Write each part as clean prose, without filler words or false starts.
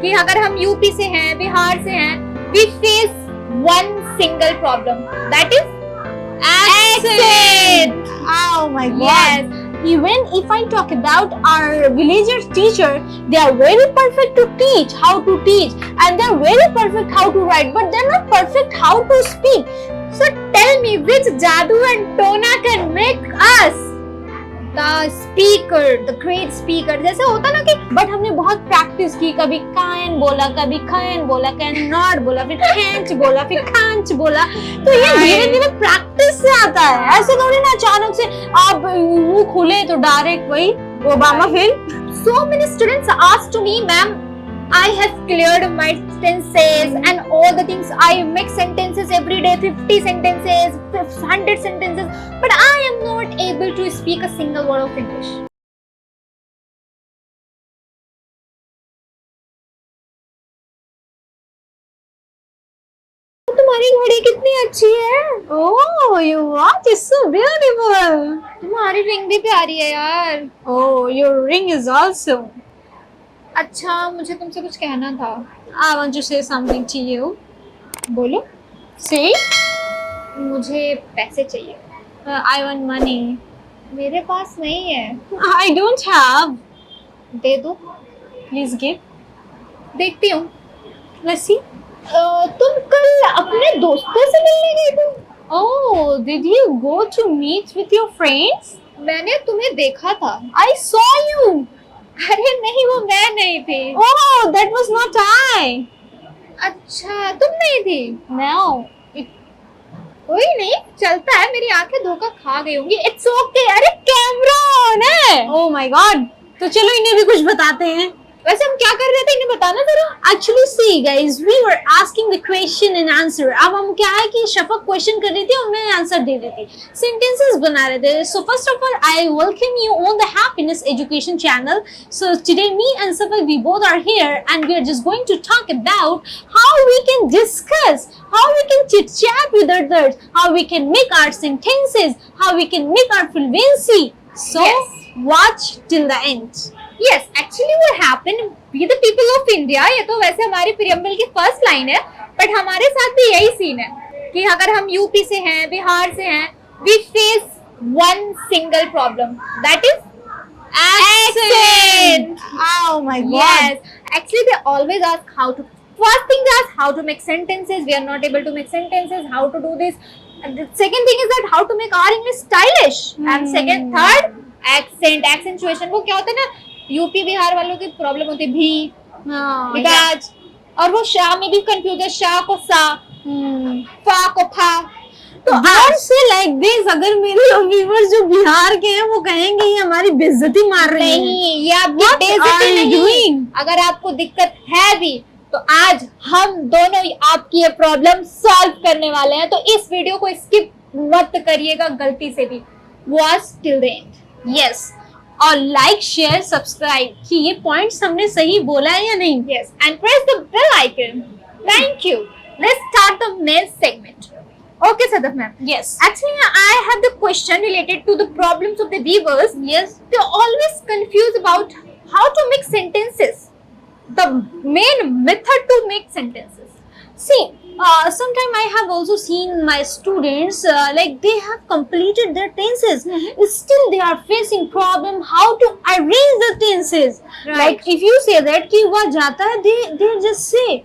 कि अगर हम यूपी से हैं, बिहार से हैं, we face one single problem, that is accent. Oh my God. Yes. Even if I talk about our villager teacher, they are very perfect to teach how to teach, and they are very perfect how to write, but they are not perfect how to speak. So tell me, which Jadoo and Tona can make us the speaker, the great speaker? जैसे होता ना कि but हमने बहुत practice की, कभी कान बोला, कभी खैन बोला, कैन नॉट बोला, फिर खेंच बोला, फिर खांच बोला, तो ये धीरे धीरे प्रैक्टिस से आता है। ऐसे थोड़ी ना अचानक से आप मुंह खुले तो डायरेक्ट वही Obama film. so many students asked to me, ma'am, I have cleared my tenses and all the things. I make sentences every day, 50 sentences, 100 sentences, but I am not able to speak a single word of English. तुम्हारी घड़ी कितनी अच्छी है। Oh, your watch is so beautiful. तुम्हारी ring भी प्यारी है यार। Oh, your ring is also. अच्छा, मुझे तुमसे कुछ कहना था। I want to say something to you. बोलो। Say. मुझे पैसे चाहिए। I want money. मेरे पास नहीं है। I don't have. दे दो। Please give. देखती हूँ। Let's see. तुम कल अपने दोस्तों से मिलने गई थी? Oh, did you go to meet with your friends? मैंने तुम्हें देखा था। I saw you. अरे नहीं, वो मैं नहीं थी। Oh, that was not I. अच्छा, तुम नहीं थी? No. कोई नहीं, चलता है, मेरी आंखें धोखा खा गई होंगी। It's okay। अरे कैमरा ऑन है। Oh my God. तो चलो इन्हें भी कुछ बताते हैं। वैसे हम क्या कर रहे थे, इन्हें बताना जरा। Actually, see guys, we were asking the question and answer. अब हम क्या है कि शफक क्वेश्चन कर रही थी और मैं आंसर दे रही थी, सेंटेंसेस बना रहे थे। So first of all, I welcome you on the Happiness Education channel. So today, me and Safak, we both are here, and we are just going to talk about how we can discuss, how we can chit chat with others, how we can make our sentences, how we can make our fluency. So Yes. watch till the end. Yes, actually what happened, we the people of India, ये तो वैसे हमारी preamble की first line है, but हमारे साथ भी यही सीन है कि अगर हम यूपी से हैं, बिहार से हैं, we face one single problem, that is accent. Oh my God. Yes, actually they always ask how to. First thing they ask how to make sentences. We are not able to make sentences. How to do this? And the second thing is that how to make our English stylish. And third, accent, accentuation. वो क्या होता है ना, UP Bihar वालों की problem होती है भी, बिकाज, और वो शाह में भी कंफ्यूज है, शाह को सा, फा को फा। तो आज से लाइक दिस, अगर मेरे व्यूअर्स जो बिहार के हैं वो कहेंगे ये हमारी बेइज्जती मार रही है। नहीं, ये आपकी बेइज्जती नहीं। अगर आपको दिक्कत है भी तो आज हम दोनों आपकी ये प्रॉब्लम सॉल्व करने वाले हैं, तो इस वीडियो को स्किप मत करिएगा गलती से भी। Watch till the end. Yes, और लाइक शेयर सब्सक्राइब कि ये पॉइंट्स हमने सही बोला है या नहीं। Yes, and press the bell icon. Thank you. Let's start the main segment. Okay, Sadaf ma'am. Yes. Actually, I have the question related to the problems of the viewers. Yes. They're always confused about how to make sentences. The main method to make sentences. See, sometime I have also seen my students like they have completed their tenses. Still, they are facing problem how to arrange the tenses. Right. Like if you say that कि वह जाता है, they just say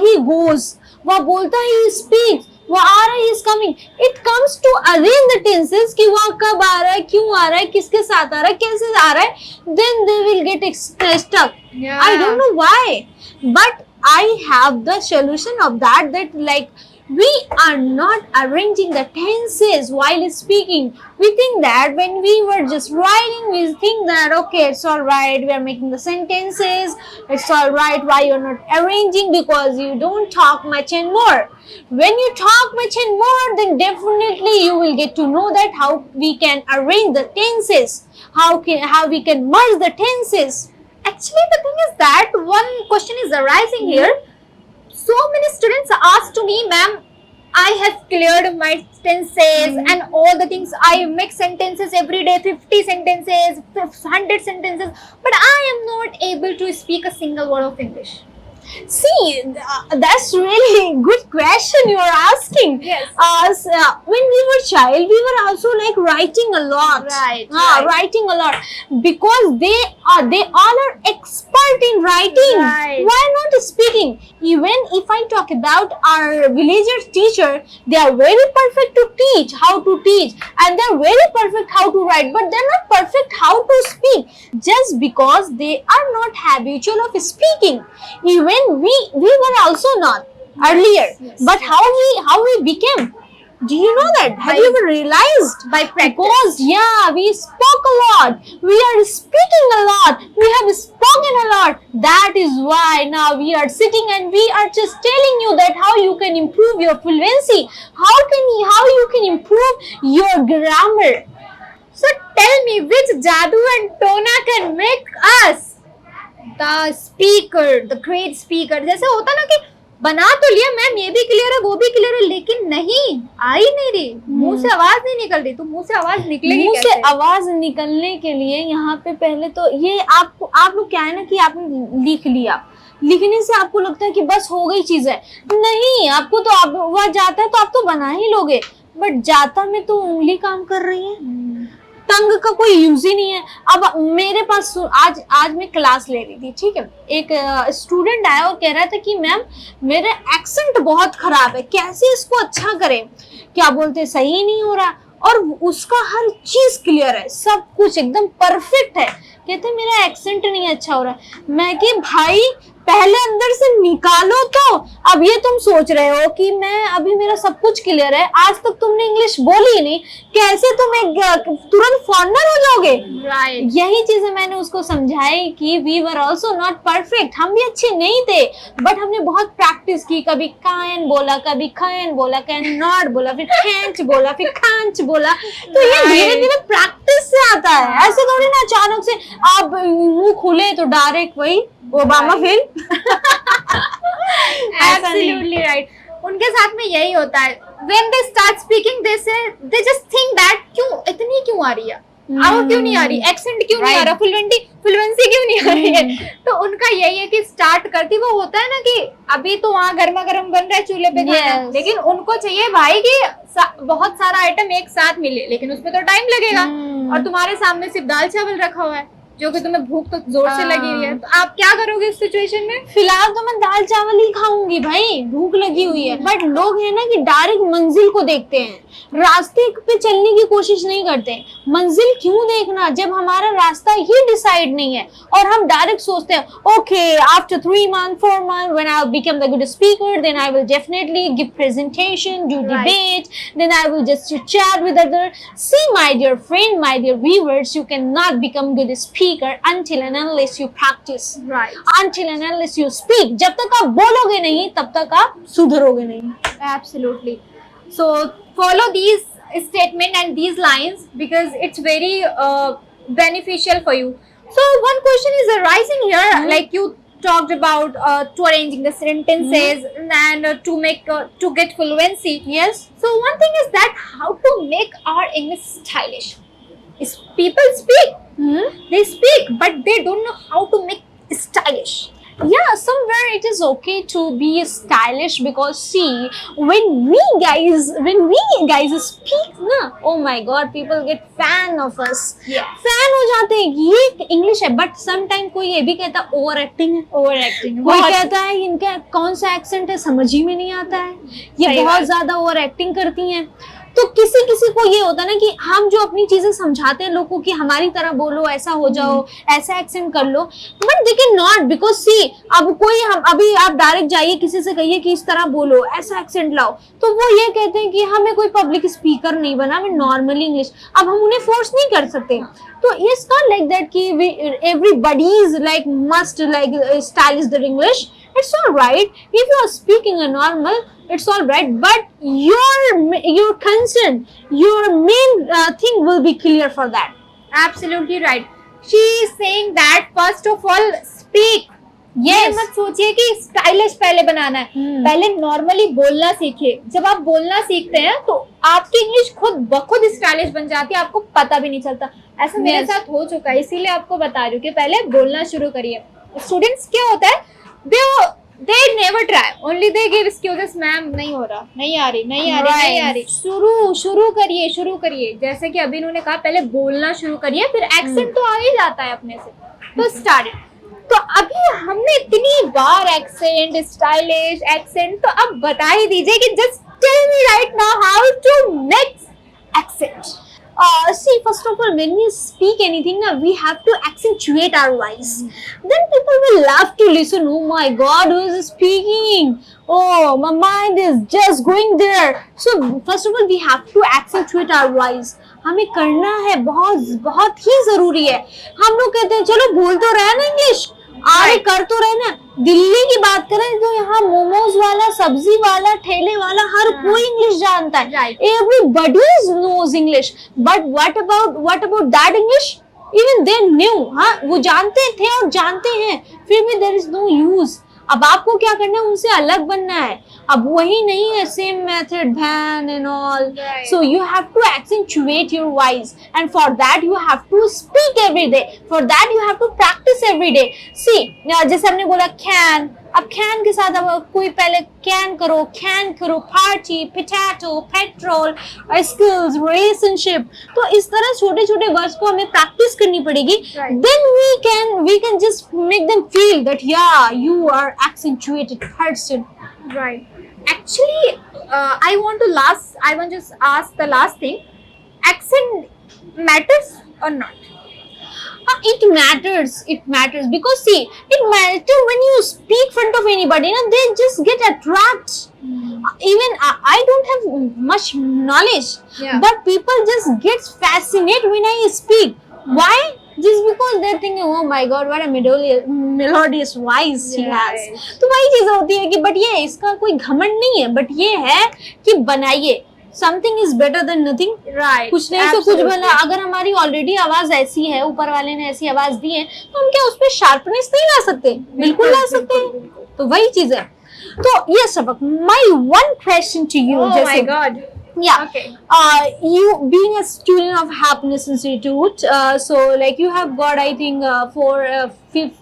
he goes. वह बोलता है he speaks. वो आ रहा है he is coming. It comes to arrange the tenses कि वह कब आ रहा है, क्यों आ रहा है, किसके साथ आ रहा है, कैसे आ रहा है. Then they will get stuck. Yeah. I don't know why, but I have the solution of that. That like we are not arranging the tenses while speaking. We think that when we were just writing, we think that okay, it's all right. We are making the sentences. It's all right. Why you're not arranging? Because you don't talk much and more. When you talk much and more, then definitely you will get to know that how we can arrange the tenses. How we can merge the tenses. Actually, the thing is that one question is arising here. So many students ask to me, ma'am, I have cleared my tenses and all the things. I make sentences every day, 50 sentences, 100 sentences, but I am not able to speak a single word of English. See, that's really good question you're asking. Yes. When we were child, we were also like writing a lot. Right, Writing a lot because they all are expert in writing. Right. Why not speaking? Even if I talk about our villager teacher, they are very perfect to teach how to teach, and they're very perfect how to write, but they're not perfect how to speak. Just because they are not habitual of speaking. Even we were also not earlier, yes, but how we became. Do you know that? Have you ever realized? By practice. Because we spoke a lot, we are speaking a lot, we have spoken a lot. That is why now we are sitting and we are just telling you that how you can improve your fluency, how you can improve your grammar. So tell me, which Jadoo and Tona can make us the speaker, the great speaker? जैसे होता ना कि बना तो लिया ma'am, ये भी clear है वो भी क्लियर है, लेकिन नहीं आ ही नहीं रही, मुंह से आवाज नहीं निकल रही। तो मुंह से आवाज निकलेगी मुंह कैसे? से आवाज निकलने के लिए यहाँ पे पहले तो ये आप लोग क्या है ना कि आपने लिख लिया, लिखने से आपको लगता है कि बस हो गई चीज है। नहीं, आपको तो आप वह जाता है तो आप तो बना ही लोगे, बट जाता में तो उंगली काम कर रही है, टंग का कोई यूज ही नहीं है। अब मेरे पास आज मैं क्लास ले रही थी, ठीक है, एक स्टूडेंट आया और कह रहा था कि मैम मेरा एक्सेंट बहुत खराब है, कैसे इसको अच्छा करें, क्या बोलते सही नहीं हो रहा, और उसका हर चीज क्लियर है, सब कुछ एकदम परफेक्ट है, कहते मेरा एक्सेंट नहीं अच्छा हो रहा। मैं कि भाई पहले अंदर से निकालो तो। अब ये तुम सोच रहे हो कि मैं अभी मेरा सब कुछ क्लियर है, आज तक तुमने इंग्लिश बोली ही नहीं, कैसे तुम एक तुरंत फॉरनर हो जाओगे? Right. यही चीजें मैंने उसको समझाई कि we were also not perfect, हम भी अच्छे नहीं थे, बट हमने बहुत प्रैक्टिस की, कभी कैन बोला, कभी कैन बोला, कैन नॉट बोला, फिर कैंट बोला, फिर कांच बोला। तो ये धीरे धीरे प्रैक्टिस से आता है, ऐसे थोड़ी ना अचानक से आप मुंह खुले तो डायरेक्ट वही ओबामा फिल्म। Absolutely right. उनके साथ में यही होता है, when they start speaking they say, they just think that क्यों इतनी क्यों आ रही है, आउट क्यों नहीं आ रही, एक्सेंट क्यों नहीं आ रहा, फ्लुएंसी क्यों नहीं आ रही है। तो उनका यही है कि स्टार्ट करती वो होता है ना कि अभी तो वहाँ गर्मा गर्म बन रहा है चूल्हे पे खाना, लेकिन उनको चाहिए भाई कि बहुत सारा आइटम एक साथ मिले, लेकिन उसमें तो टाइम लगेगा। और तुम्हारे सामने सिर्फ दाल चावल रखा हुआ है, जो कि तुम्हें भूख तो जोर से लगी हुई है, तो आप क्या करोगे इस सिचुएशन में? फिलहाल तो मैं दाल चावल ही खाऊंगी भाई, भूख लगी हुई है। बट लोग है ना कि डायरेक्ट मंजिल को देखते हैं, रास्ते पे चलने की कोशिश नहीं करते। मंजिल क्यों देखना जब हमारा रास्ता ही डिसाइड नहीं है, और हम डायरेक्ट सोचते हैं okay after 3 months 4 months when I become the good speaker, then I will definitely give presentation, do debate, then I will just chat with others. See my dear friend, my dear viewers, you cannot become good speaker until and unless you practice, Right. until and unless you speak. जब तक आप बोलोगे नहीं तब तक आप सुधरोगे नहीं। Absolutely. So follow these statement and these lines because it's very beneficial for you. So one question is arising here, like you talked about to arranging the sentences and to make to get fluency. Yes. So one thing is that how to make our English stylish. Is people speak, they speak, but they don't know how to make stylish. Yeah, somewhere it is okay to be stylish because see, when we guys speak ना, oh my god, people get fan of us. Yeah. Fan हो जाते हैं कि ये English है, but sometime कोई ये भी कहता है ओवर एक्टिंग है, Overacting. कोई कहता है इनका कौन सा एक्सेंट है समझ ही में नहीं आता है, ये सही बहुत बात। ज्यादा ओवर एक्टिंग करती हैं। तो किसी किसी को ये होता है ना कि हम जो अपनी चीजें समझाते हैं लोगों की हमारी तरह बोलो, ऐसा हो जाओ, ऐसा एक्सेंट कर लो, but they can not because see अब कोई हम अभी आप डायरेक्ट जाइए किसी से कहिए कि इस तरह बोलो, ऐसा एक्सेंट लाओ, तो वो ये कहते हैं कि हमें कोई पब्लिक स्पीकर नहीं बना, हमें नॉर्मली इंग्लिश। अब हम उन्हें फोर्स नहीं कर सकते, तो इट्स नॉट लाइक दैट कि everybody is like must like stylish their English. It's all right if you are speaking a normal, it's all right, but your concern, your main thing will be clear for that. Absolutely right. She is saying that first of all speak. ये मत सोचिए कि stylish पहले बनाना है, पहले normally बोलना सीखिए। जब आप बोलना सीखते हैं तो आपकी इंग्लिश खुद ब खुद स्टाइलिश बन जाती है, आपको पता भी नहीं चलता। ऐसा मेरे साथ हो चुका है, इसीलिए आपको बता रही हूँ कि पहले बोलना शुरू करिए। स्टूडेंट्स क्या होता है, never try. Only they give excuses, ma'am नहीं हो रहा, नहीं आ रही, नहीं आ रही, नहीं आ रही. शुरू करिए. जैसे कि अभी इन्होंने कहा पहले बोलना शुरू करिए, फिर एक्सेंट तो आ ही जाता है अपने से. तो स्टार्ट. तो अभी हमने इतनी बार एक्सेंट, स्टाइलिश एक्सेंट, तो अब बता ही दीजिए कि just tell me right now how to make accent. See, first of all, when we speak anything, now we have to accentuate our voice. Then people will love to listen. Oh my God, who is speaking? Oh, my mind is just going there. So, first of all, we have to accentuate our voice. हमें करना है, बहुत ही जरूरी है. हम लोग कहते हैं चलो बोल तो रहे ना इंग्लिश, आगे कर तो रहे ना. दिल्ली की बात करें तो यहाँ मोमोज वाला, सब्जी वाला, ठेले वाला हर कोई इंग्लिश जानता है. Everybody knows English. But what about that English? Even they knew. हाँ, वो जानते थे और जानते हैं, फिर भी there is no use. अब आपको क्या करना है, उनसे अलग बनना है. अब वही नहीं है, same method, ban and all. Right. So you have to accentuate your voice, and for that you have to speak every day. For that you have to practice every day. See, जैसे हमने बोला can, अब can के साथ अब कोई पहले can करो, party, potato, petrol, skills, relationship. तो इस तरह छोटे वर्ड्स को हमें प्रैक्टिस करनी पड़ेगी. Right. Then we can just make them feel that yeah, you are accentuated person. Right. Actually, I want to just ask the last thing. Accent matters or not? It matters because see, it matters when you speak front of anybody, they just get attracted. Even I don't have much knowledge, Yeah. but people just get fascinated when I speak. Why? Just because they're thinking, oh my God, what a melodious voice she has. Right. तो वही चीज होती है कि but ये इसका कोई घमंड नहीं है, बट ये है कि बनाइए. Something is better than nothing. Right. कुछ नहीं तो कुछ भला. अगर हमारी ऑलरेडी आवाज ऐसी है, ऊपर वाले ने ऐसी आवाज दी है, तो हम क्या उस पर शार्पनेस नहीं ला सकते? बिल्कुल ला सकते हैं. तो वही चीज है. तो ये सबक. My one question to you. Oh my God. Yeah. Okay. You being a student of Happiness Institute, so like you have got, I think, 5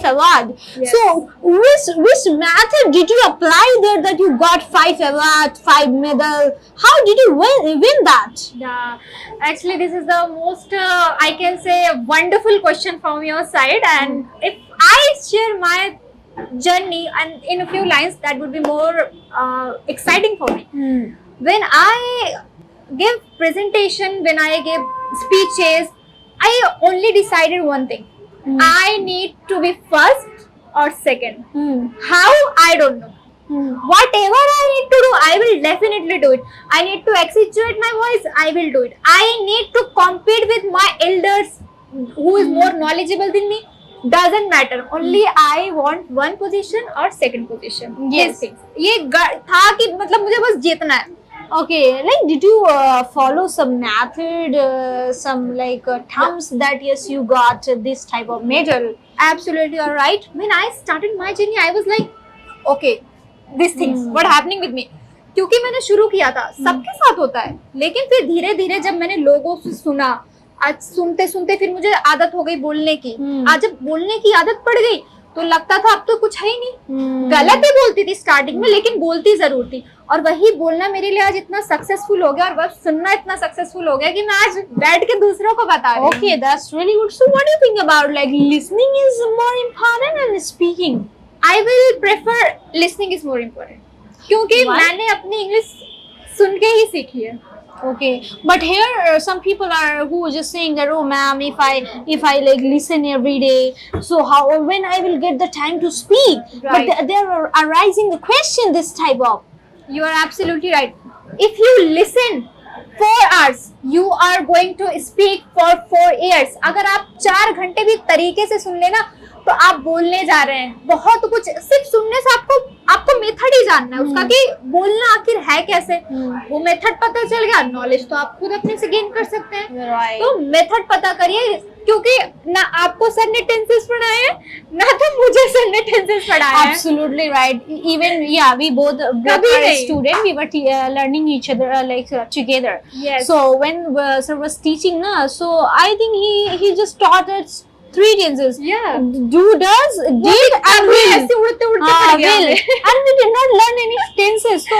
award. Yes. So which method did you apply there that you got 5 award, 5 medal? How did you win that? Yeah, actually, this is the most I can say wonderful question from your side, and if I share my journey and in a few lines, that would be more exciting for me. When I give presentation, when I give speeches, I only decided one thing. I need to be first or second. How? I don't know. Whatever I need to do, I will definitely do it. I need to accentuate my voice, I will do it. I need to compete with my elders who is more knowledgeable than me. Doesn't matter. Only I want one position or second position. Yes. These things. ये था कि मतलब मुझे बस जीतना है. Okay, like did you follow some method, some like terms that yes you got this type of medal? Absolutely, all right. When I started my journey, I was like, okay, these things, what happening with me? क्योंकि मैंने शुरू किया था, सबके साथ होता है, लेकिन फिर धीरे धीरे जब मैंने लोगों से सुना, आज सुनते सुनते फिर मुझे आदत हो गई बोलने की. आज जब बोलने की आदत पड़ गई तो लगता था अब तो कुछ है ही नहीं. गलत ही बोलती थी स्टार्टिंग में, लेकिन बोलती जरूर थी. और वही बोलना मेरे लिए आज इतना सक्सेसफुल हो गया, और वह सुनना इतना सक्सेसफुल हो गया कि मैं आज बैठ के दूसरों को बता रही हूँ. Okay, that's really good. So what do you think about like listening is more important than speaking? I will prefer listening is more important. क्योंकि Why? मैंने अपनी इंग्लिश सुन के ही सीखी है. Okay, but here some people are who are just saying that, oh ma'am, if I like listen every day, so how when I will get the time to speak? Right. But there are arising the question this type of. You are absolutely right. If you listen 4 hours, you are going to speak for 4 years. अगर आप 4 घंटे भी तरीके से सुन लेना, तो आप बोलने जा रहे हैं. बहुत कुछ सिर्फ सुनने से आपको मेथड ही जानना है उसका कि बोलना आखिर है कैसे. वो मेथड पता चल गया, नॉलेज तो आप खुद अपने से गेन कर सकते हैं. Right. तो मेथड पता करिए, क्योंकि ना आपको सर ने टेंसेस पढ़ाए हैं, ना तो मुझे सर ने टेंसेस पढ़ाए हैं. Absolutely right. Even we both are a student. We were learning each other together. Yes. So when sir was teaching, so I think he just taught us 3 tenses. Yeah. Do, does, did, and will. ऐसे उड़ते उड़ते and we did not learn any tenses. So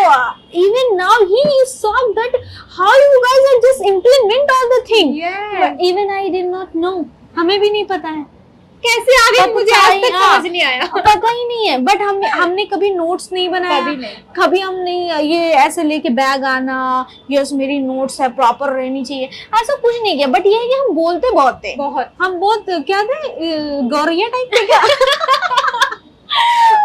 even now he is shocked that how you guys are just implement all the thing. Yeah. But even I did not know. हमें भी नहीं पता है कैसे आ गए, मुझे आज तक हाँ, समझ नहीं आया। पता ही नहीं है। बट हमने कभी नोट्स नहीं बनाया, कभी नहीं। कभी हमने ये ऐसे लेके बैग आना, यस मेरी नोट्स है प्रॉपर रहनी चाहिए, ऐसा कुछ नहीं किया। बट ये है कि हम बोलते बहुत थे, बहुत। हम बहुत क्या थे, गौरिया टाइप के क्या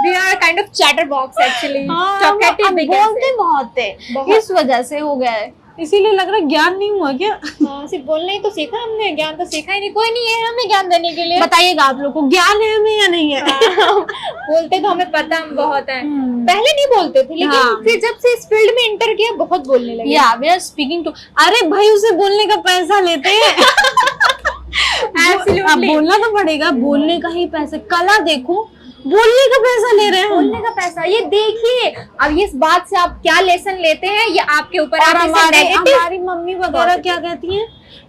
We are kind of chatterbox actually. हाँ, Talkative हम we can बोलते say. बहुत थे, बहुत। इस वजह से हो गया है। इसीलिए लग रहा है ज्ञान नहीं हुआ क्या? हाँ, सिर्फ बोलना ही तो सीखा हमने, ज्ञान तो सीखा ही नहीं। कोई नहीं है हमें ज्ञान देने के लिए। बताइएगा आप लोग को ज्ञान है हमें या नहीं है? हाँ, बोलते तो हमें पता हम बहुत है। पहले नहीं बोलते थे, लेकिन हाँ। फिर जब से इस फील्ड में इंटर किया बहुत बोलने लगे। या वी आर स्पीकिंग टू, अरे भाई उसे बोलने का पैसा लेते हैं। अब Absolutely. बोलना तो पड़ेगा, बोलने का ही पैसा, कला देखो बोलने का पैसा ले रहे हैं हम। बोलने का पैसा, ये देखिए अब इस बात से आप क्या लेसन लेते हैं ये आपके ऊपर है। और आप इसे negative- हमारी मम्मी वगैरह क्या कहती हैं,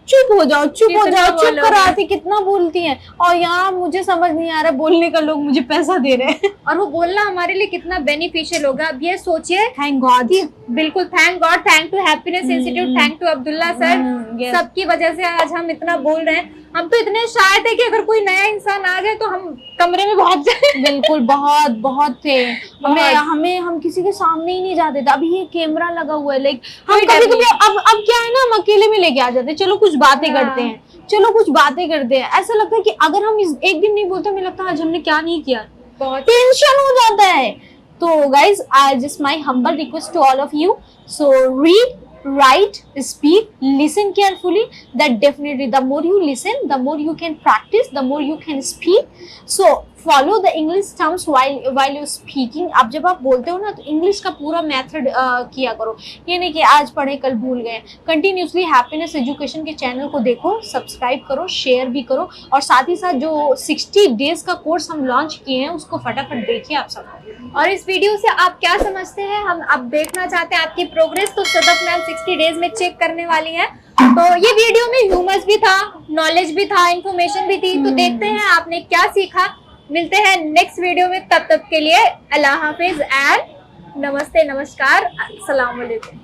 चुप हो जाओ, चुप हो कितना जाओ, चुप बोलोगे? कराती, कितना बोलती हैं। और यहाँ मुझे समझ नहीं आ रहा बोलने का, लोग मुझे पैसा दे रहे हैं। और वो बोलना हमारे लिए कितना बेनिफिशियल होगा। अब ये सोचिए, थैंक गॉड। बिल्कुल thank God, thank to happiness institute, thank to Abdullah sir, yes. सबकी वजह से आज हम इतना बोल रहे हैं। हम तो इतने शायद है कि अगर कोई नया इंसान आ जाए तो हम कमरे में भाग जाए। बिल्कुल बहुत बहुत थे, बहुत। हमें हम किसी के सामने ही नहीं जाते थे। अभी ये कैमरा लगा हुआ है, लाइक हम कोई डर कभी कभी नहीं। अब क्या है ना, हम अकेले में लेके आ जाते हैं, चलो कुछ बातें हाँ। करते हैं, चलो कुछ बातें करते हैं। ऐसा लगता है कि अगर हम एक दिन नहीं बोलते, हमें लगता है आज हमने क्या नहीं किया, बहुत टेंशन हो जाता है। तो guys I just my humble request to all of you, so read, write, speak, listen carefully. That definitely, the more you listen, the more you can practice, the more you can speak. So follow the English terms while you're speaking. अब जब आप बोलते हो ना तो English का पूरा method किया करो। ये नहीं कि आज पढ़े कल भूल गए। कंटिन्यूसली हैप्पीनेस एजुकेशन के चैनल को देखो, सब्सक्राइब करो, शेयर भी करो, और साथ ही साथ जो 60 डेज का कोर्स हम लॉन्च किए हैं उसको फटाफट देखिए आप सब। और इस वीडियो से आप क्या समझते हैं, हम अब देखना चाहते हैं आपकी प्रोग्रेस। तो सदफ मैम 60 डेज में चेक करने वाली हैं। तो ये वीडियो में ह्यूमर्स भी था, नॉलेज भी था, इंफॉर्मेशन भी थी। तो देखते हैं आपने क्या सीखा। मिलते हैं नेक्स्ट वीडियो में, तब तक के लिए अल्लाह हाफिज एंड नमस्ते, नमस्कार, अस्सलाम वालेकुम।